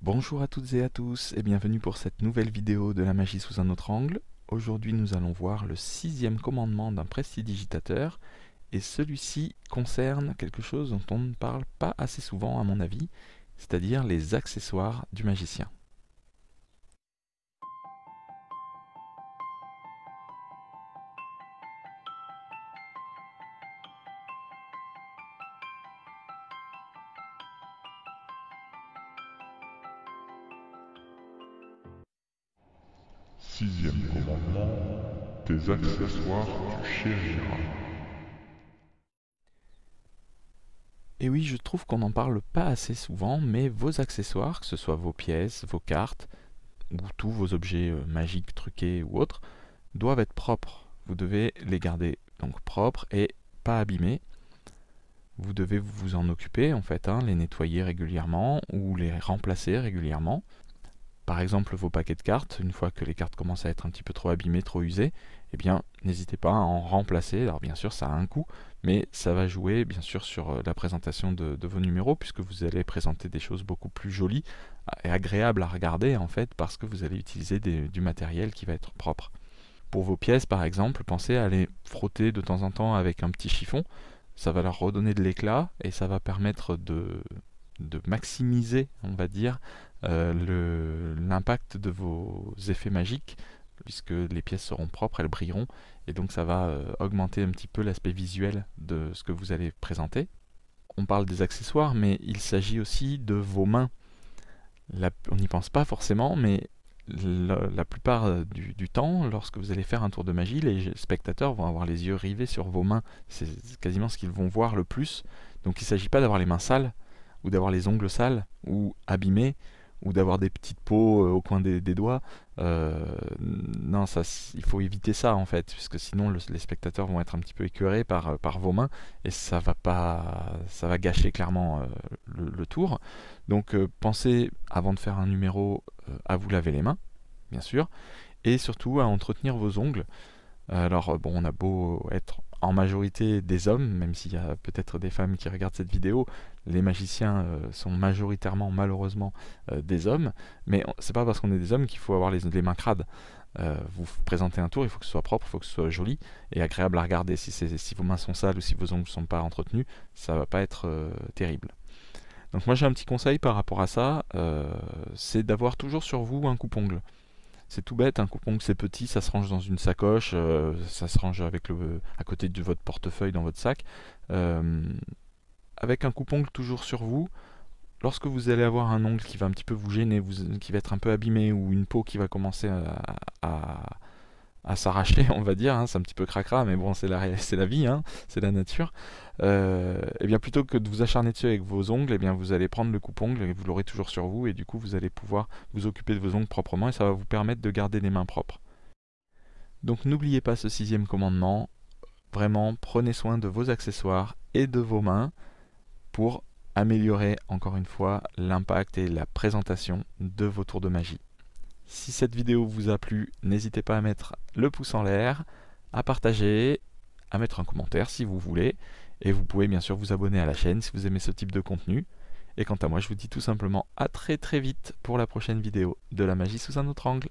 Bonjour à toutes et à tous et bienvenue pour cette nouvelle vidéo de la magie sous un autre angle. Aujourd'hui nous allons voir le sixième commandement d'un prestidigitateur et celui-ci concerne quelque chose dont on ne parle pas assez souvent à mon avis, c'est-à-dire les accessoires du magicien. Sixième commandement, tes accessoires tu chériras. Et oui, je trouve qu'on n'en parle pas assez souvent, mais vos accessoires, que ce soit vos pièces, vos cartes, ou tous vos objets magiques, truqués ou autres, doivent être propres. Vous devez les garder donc propres et pas abîmés. Vous devez vous en occuper en fait, les nettoyer régulièrement ou les remplacer régulièrement. Par exemple, vos paquets de cartes, une fois que les cartes commencent à être un petit peu trop abîmées, trop usées, eh bien, n'hésitez pas à en remplacer. Alors bien sûr, ça a un coût, mais ça va jouer bien sûr sur la présentation de vos numéros, puisque vous allez présenter des choses beaucoup plus jolies et agréables à regarder en fait, parce que vous allez utiliser du matériel qui va être propre. Pour vos pièces, par exemple, pensez à les frotter de temps en temps avec un petit chiffon. Ça va leur redonner de l'éclat et ça va permettre de maximiser, on va dire, l'impact de vos effets magiques, puisque les pièces seront propres, elles brilleront, et donc ça va augmenter un petit peu l'aspect visuel de ce que vous allez présenter. On parle des accessoires, mais il s'agit aussi de vos mains. On n'y pense pas forcément, mais la plupart du temps, lorsque vous allez faire un tour de magie, les spectateurs vont avoir les yeux rivés sur vos mains. C'est quasiment ce qu'ils vont voir le plus. Donc il ne s'agit pas d'avoir les mains sales, ou d'avoir les ongles sales, ou abîmés, ou d'avoir des petites peaux au coin des doigts. Non, il faut éviter ça en fait, puisque sinon les spectateurs vont être un petit peu écœurés par vos mains, et ça va gâcher clairement le tour. Donc pensez, avant de faire un numéro, à vous laver les mains, bien sûr, et surtout à entretenir vos ongles. Alors bon, on a beau être en majorité des hommes, même s'il y a peut-être des femmes qui regardent cette vidéo, les magiciens sont majoritairement malheureusement des hommes, mais c'est pas parce qu'on est des hommes qu'il faut avoir les mains crades. Vous présentez un tour, il faut que ce soit propre, il faut que ce soit joli et agréable à regarder. Si vos mains sont sales ou si vos ongles ne sont pas entretenus, ça va pas être terrible. Donc moi j'ai un petit conseil par rapport à ça, c'est d'avoir toujours sur vous un coupe-ongle. C'est tout bête, un coupe-ongle c'est petit, ça se range dans une sacoche, ça se range à côté de votre portefeuille dans votre sac. Euh, avec un coupe-ongle toujours sur vous, lorsque vous allez avoir un ongle qui va un petit peu vous gêner, qui va être un peu abîmé, ou une peau qui va commencer à s'arracher, on va dire, c'est un petit peu cracra, mais bon, c'est la vie, c'est la nature. Et bien plutôt que de vous acharner dessus avec vos ongles, et bien vous allez prendre le coupe-ongle et vous l'aurez toujours sur vous, et du coup vous allez pouvoir vous occuper de vos ongles proprement, et ça va vous permettre de garder les mains propres. Donc n'oubliez pas ce sixième commandement, vraiment prenez soin de vos accessoires et de vos mains pour améliorer encore une fois l'impact et la présentation de vos tours de magie. Si cette vidéo vous a plu, n'hésitez pas à mettre le pouce en l'air, à partager, à mettre un commentaire si vous voulez, et vous pouvez bien sûr vous abonner à la chaîne si vous aimez ce type de contenu. Et quant à moi, je vous dis tout simplement à très très vite pour la prochaine vidéo de la magie sous un autre angle.